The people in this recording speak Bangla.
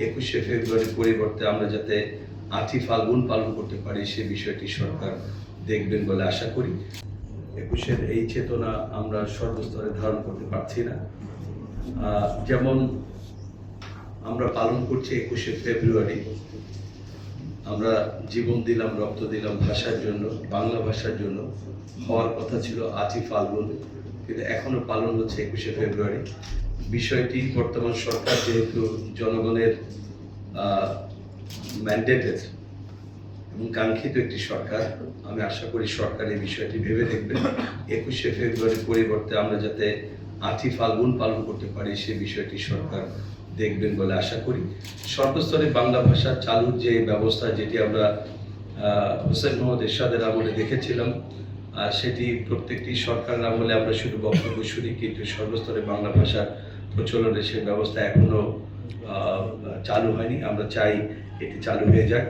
21শে ফেব্রুয়ারির পরিবর্তে আমরা যাতে 8ই ফাল্গুন পালন করতে পারি সে বিষয়টি সরকার দেখবেন বলে আশা করি। 21-এর এই চেতনা আমরা সর্বস্তরে ধারণ করতে পারছি না। যেমন আমরা পালন করছি 21শে ফেব্রুয়ারি, আমরা জীবন দিলাম, রক্ত দিলাম ভাষার জন্য, বাংলা ভাষার জন্য। হওয়ার কথা ছিল 8ই ফাল্গুন, কিন্তু এখনো পালন হচ্ছে 21শে ফেব্রুয়ারি। বিষয়টি বর্তমান সরকার যেহেতু জনগণের ম্যান্ডেটের এবং কাঙ্ক্ষিত একটি সরকার, আমি আশা করি সরকার এই বিষয়টি ভেবে দেখবেন। 21শে ফেব্রুয়ারির পরিবর্তে আমরা যাতে 8ই ফাল্গুন পালন করতে পারি সে বিষয়টি সরকার দেখবেন বলে আশা করি। সর্বস্তরে বাংলা ভাষা চালুর যে ব্যবস্থা, যেটি আমরা হোসেন মোহাম্মদ এরশাদের আমলে দেখেছিলাম, সেটি প্রত্যেকটি সরকারের আমলে আমরা শুধু বক্তব্য শুনি, কিন্তু সর্বস্তরে বাংলা ভাষার প্রচলনের সেই ব্যবস্থা এখনো চালু হয়নি। আমরা চাই এটি চালু হয়ে যাক।